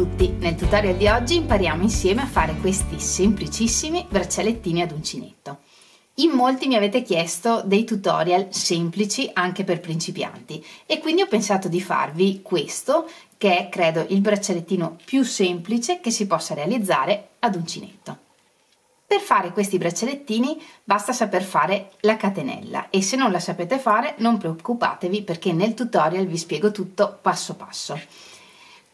tutti! Nel tutorial di oggi impariamo insieme a fare questi semplicissimi braccialettini ad uncinetto. In molti mi avete chiesto dei tutorial semplici anche per principianti e quindi ho pensato di farvi questo che è, credo, il braccialettino più semplice che si possa realizzare ad uncinetto. Per fare questi braccialettini basta saper fare la catenella e se non la sapete fare non preoccupatevi perché nel tutorial vi spiego tutto passo passo.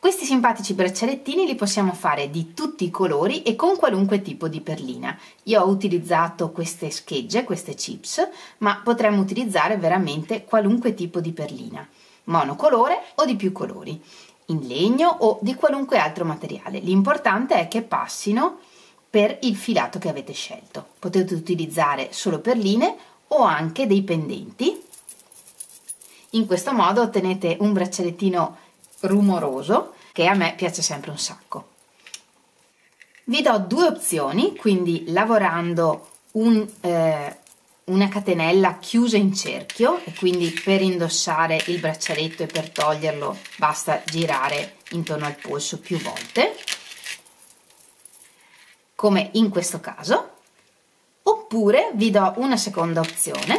Questi simpatici braccialettini li possiamo fare di tutti i colori e con qualunque tipo di perlina. Io ho utilizzato queste schegge, queste chips, ma potremmo utilizzare veramente qualunque tipo di perlina, monocolore o di più colori, in legno o di qualunque altro materiale. L'importante è che passino per il filato che avete scelto. Potete utilizzare solo perline o anche dei pendenti. In questo modo ottenete un braccialettino rumoroso che a me piace sempre un sacco. Vi do due opzioni, quindi lavorando una catenella chiusa in cerchio e quindi per indossare il braccialetto e per toglierlo basta girare intorno al polso più volte, come in questo caso, oppure vi do una seconda opzione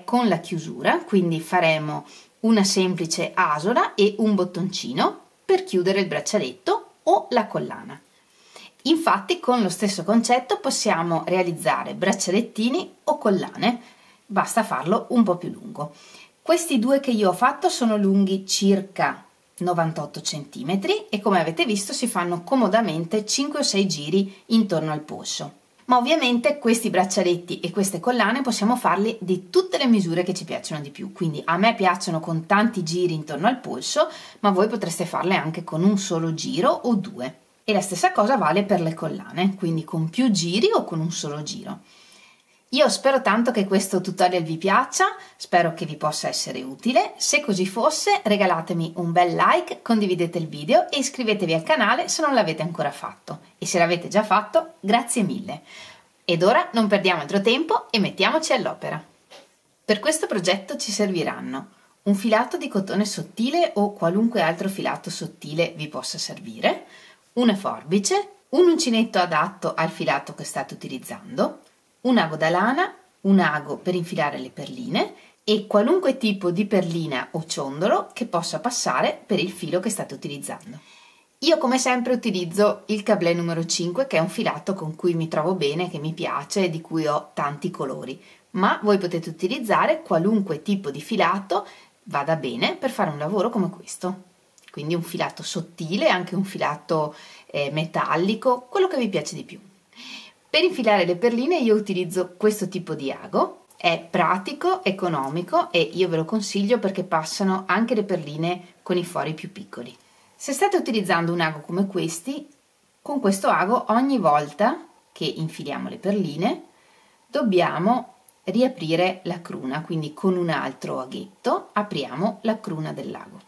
con la chiusura, quindi faremo una semplice asola e un bottoncino per chiudere il braccialetto o la collana. Infatti con lo stesso concetto possiamo realizzare braccialettini o collane, basta farlo un po' più lungo. Questi due che io ho fatto sono lunghi circa 98 cm e come avete visto si fanno comodamente 5 o 6 giri intorno al polso. Ma ovviamente questi braccialetti e queste collane possiamo farli di tutte le misure che ci piacciono di più, quindi a me piacciono con tanti giri intorno al polso, ma voi potreste farle anche con un solo giro o due. E la stessa cosa vale per le collane, quindi con più giri o con un solo giro. Io spero tanto che questo tutorial vi piaccia, spero che vi possa essere utile. Se così fosse, regalatemi un bel like, condividete il video e iscrivetevi al canale se non l'avete ancora fatto. E se l'avete già fatto, grazie mille. Ed ora non perdiamo altro tempo e mettiamoci all'opera. Per questo progetto ci serviranno un filato di cotone sottile o qualunque altro filato sottile vi possa servire, una forbice, un uncinetto adatto al filato che state utilizzando, un ago da lana, un ago per infilare le perline e qualunque tipo di perlina o ciondolo che possa passare per il filo che state utilizzando. Io come sempre utilizzo il cablè numero 5 che è un filato con cui mi trovo bene, che mi piace e di cui ho tanti colori, ma voi potete utilizzare qualunque tipo di filato vada bene per fare un lavoro come questo. Quindi un filato sottile, anche un filato metallico, quello che vi piace di più. Per infilare le perline io utilizzo questo tipo di ago, è pratico, economico e io ve lo consiglio perché passano anche le perline con i fori più piccoli. Se state utilizzando un ago come questi, con questo ago ogni volta che infiliamo le perline dobbiamo riaprire la cruna, quindi con un altro aghetto apriamo la cruna dell'ago.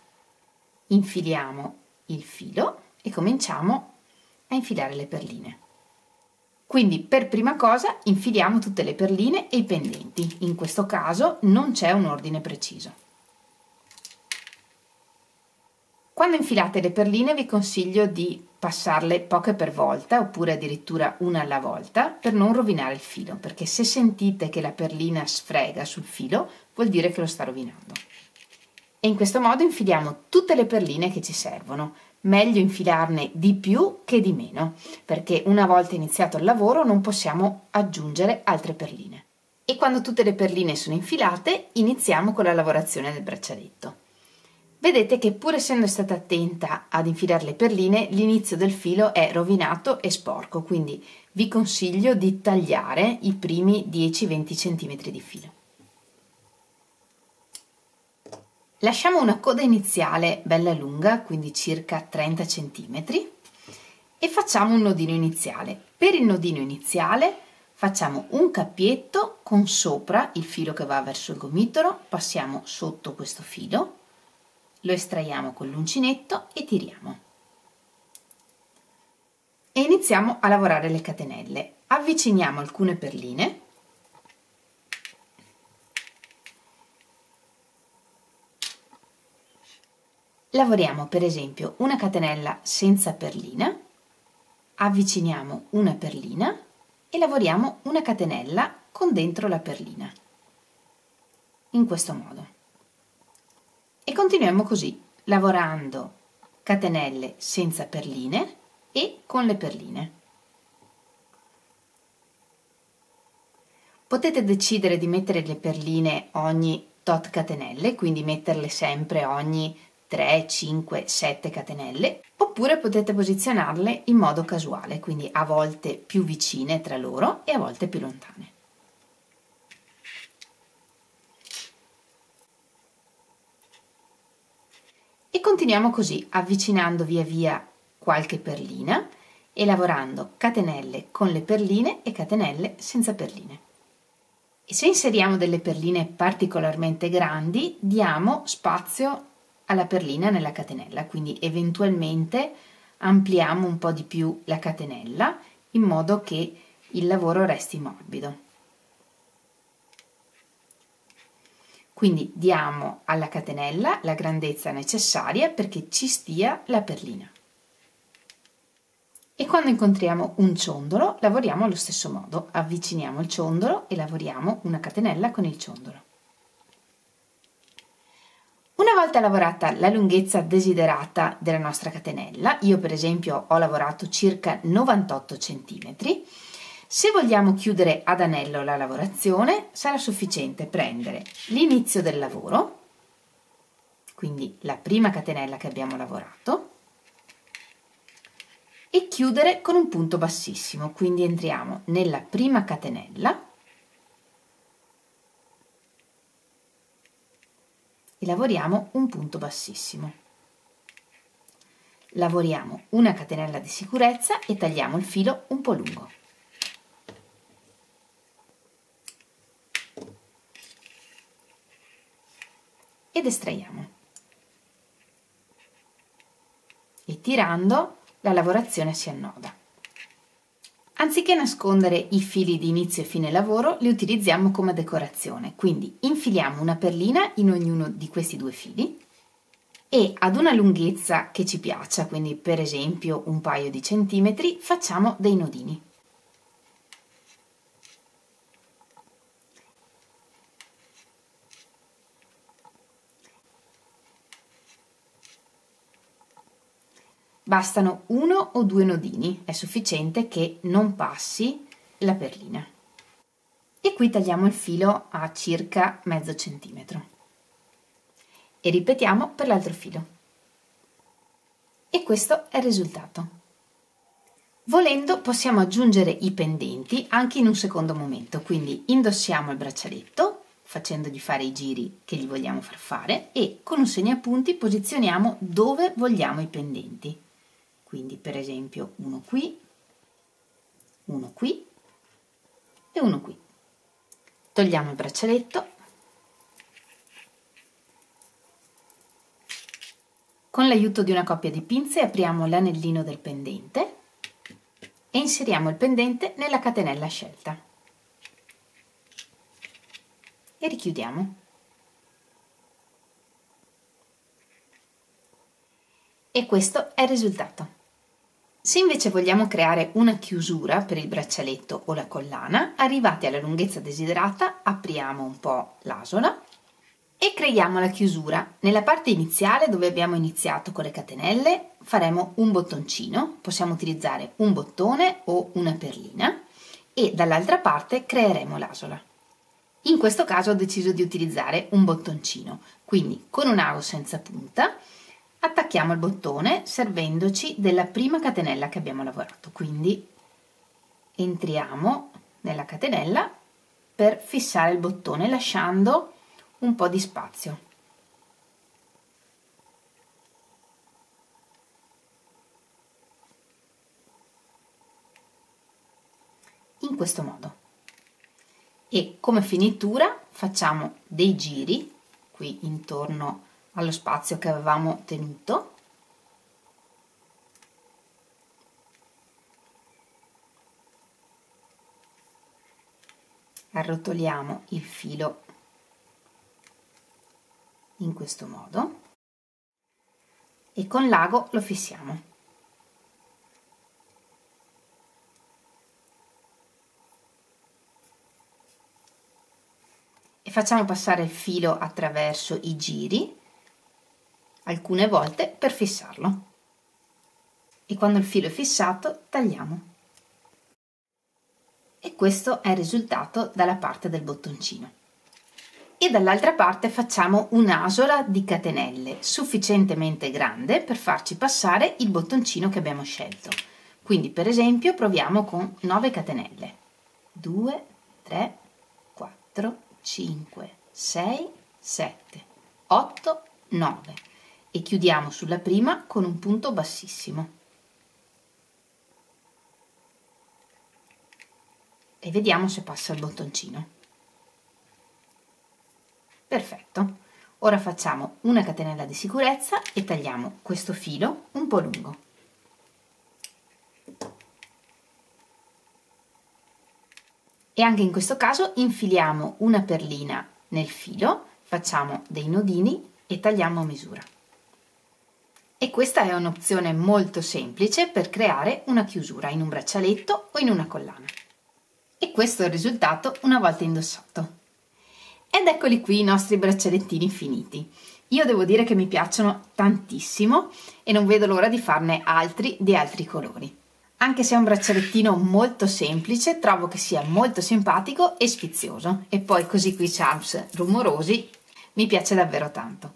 Infiliamo il filo e cominciamo a infilare le perline. Quindi per prima cosa infiliamo tutte le perline e i pendenti, in questo caso non c'è un ordine preciso. Quando infilate le perline vi consiglio di passarle poche per volta oppure addirittura una alla volta per non rovinare il filo, perché se sentite che la perlina sfrega sul filo vuol dire che lo sta rovinando. E in questo modo infiliamo tutte le perline che ci servono. Meglio infilarne di più che di meno, perché una volta iniziato il lavoro non possiamo aggiungere altre perline. E quando tutte le perline sono infilate, iniziamo con la lavorazione del braccialetto. Vedete che pur essendo stata attenta ad infilare le perline, l'inizio del filo è rovinato e sporco, quindi vi consiglio di tagliare i primi 10-20 cm di filo. Lasciamo una coda iniziale bella lunga, quindi circa 30 cm, e facciamo un nodino iniziale. Per il nodino iniziale facciamo un cappietto con sopra il filo che va verso il gomitolo, passiamo sotto questo filo, lo estraiamo con l'uncinetto e tiriamo. E iniziamo a lavorare le catenelle. Avviciniamo alcune perline lavoriamo per esempio una catenella senza perlina, avviciniamo una perlina e lavoriamo una catenella con dentro la perlina, in questo modo. E continuiamo così, lavorando catenelle senza perline e con le perline. Potete decidere di mettere le perline ogni tot catenelle, quindi metterle sempre ogni 3, 5, 7 catenelle, oppure potete posizionarle in modo casuale, quindi a volte più vicine tra loro e a volte più lontane. E continuiamo così, avvicinando via via qualche perlina e lavorando catenelle con le perline e catenelle senza perline. E se inseriamo delle perline particolarmente grandi, diamo spazio alla perlina nella catenella, quindi eventualmente ampliamo un po' di più la catenella in modo che il lavoro resti morbido. Quindi diamo alla catenella la grandezza necessaria perché ci stia la perlina. E quando incontriamo un ciondolo lavoriamo allo stesso modo, avviciniamo il ciondolo e lavoriamo una catenella con il ciondolo. Una volta lavorata la lunghezza desiderata della nostra catenella, io per esempio ho lavorato circa 98 cm, se vogliamo chiudere ad anello la lavorazione sarà sufficiente prendere l'inizio del lavoro, quindi la prima catenella che abbiamo lavorato, e chiudere con un punto bassissimo, quindi entriamo nella prima catenella e lavoriamo un punto bassissimo. Lavoriamo una catenella di sicurezza e tagliamo il filo un po' lungo. Ed estraiamo. E tirando la lavorazione si annoda. Anziché nascondere i fili di inizio e fine lavoro, li utilizziamo come decorazione, quindi infiliamo una perlina in ognuno di questi due fili e ad una lunghezza che ci piaccia, quindi per esempio un paio di centimetri, facciamo dei nodini. Bastano 1 o 2 nodini, è sufficiente che non passi la perlina. E qui tagliamo il filo a circa mezzo centimetro. E ripetiamo per l'altro filo. E questo è il risultato. Volendo possiamo aggiungere i pendenti anche in un secondo momento, quindi indossiamo il braccialetto facendogli fare i giri che gli vogliamo far fare e con un segnapunti posizioniamo dove vogliamo i pendenti. Quindi per esempio uno qui e uno qui. Togliamo il braccialetto, con l'aiuto di una coppia di pinze apriamo l'anellino del pendente e inseriamo il pendente nella catenella scelta e richiudiamo. E questo è il risultato. Se invece vogliamo creare una chiusura per il braccialetto o la collana, arrivati alla lunghezza desiderata, apriamo un po' l'asola e creiamo la chiusura. Nella parte iniziale, dove abbiamo iniziato con le catenelle, faremo un bottoncino, possiamo utilizzare un bottone o una perlina, e dall'altra parte creeremo l'asola. In questo caso ho deciso di utilizzare un bottoncino, quindi con un ago senza punta attacchiamo il bottone servendoci della prima catenella che abbiamo lavorato, quindi entriamo nella catenella per fissare il bottone lasciando un po' di spazio. In questo modo. E come finitura facciamo dei giri qui intorno allo spazio che avevamo tenuto arrotoliamo il filo in questo modo e con l'ago lo fissiamo. E facciamo passare il filo attraverso i giri alcune volte per fissarlo. E quando il filo è fissato tagliamo. E questo è il risultato dalla parte del bottoncino. E dall'altra parte facciamo un'asola di catenelle sufficientemente grande per farci passare il bottoncino che abbiamo scelto. Quindi per esempio proviamo con 9 catenelle. 2, 3, 4, 5, 6, 7, 8, 9 e chiudiamo sulla prima con un punto bassissimo. E vediamo se passa il bottoncino. Perfetto. Ora facciamo una catenella di sicurezza e tagliamo questo filo un po' lungo. E anche in questo caso infiliamo una perlina nel filo, facciamo dei nodini e tagliamo a misura. E questa è un'opzione molto semplice per creare una chiusura in un braccialetto o in una collana. E questo è il risultato una volta indossato. Ed eccoli qui i nostri braccialettini finiti. Io devo dire che mi piacciono tantissimo e non vedo l'ora di farne altri di altri colori. Anche se è un braccialettino molto semplice, trovo che sia molto simpatico e sfizioso. E poi così qui charms rumorosi, mi piace davvero tanto.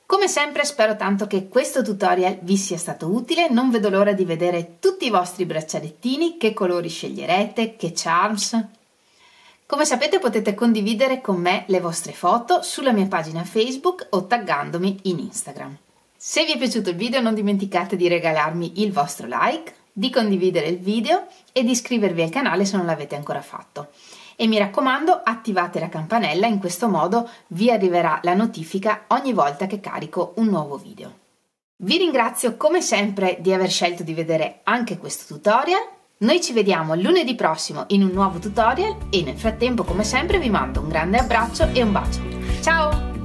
Come sempre spero tanto che questo tutorial vi sia stato utile, non vedo l'ora di vedere tutti i vostri braccialettini, che colori sceglierete, che charms. Come sapete potete condividere con me le vostre foto sulla mia pagina Facebook o taggandomi in Instagram. Se vi è piaciuto il video non dimenticate di regalarmi il vostro like, di condividere il video e di iscrivervi al canale se non l'avete ancora fatto. E mi raccomando, attivate la campanella, in questo modo vi arriverà la notifica ogni volta che carico un nuovo video. Vi ringrazio come sempre di aver scelto di vedere anche questo tutorial. Noi ci vediamo lunedì prossimo in un nuovo tutorial e nel frattempo come sempre vi mando un grande abbraccio e un bacio. Ciao!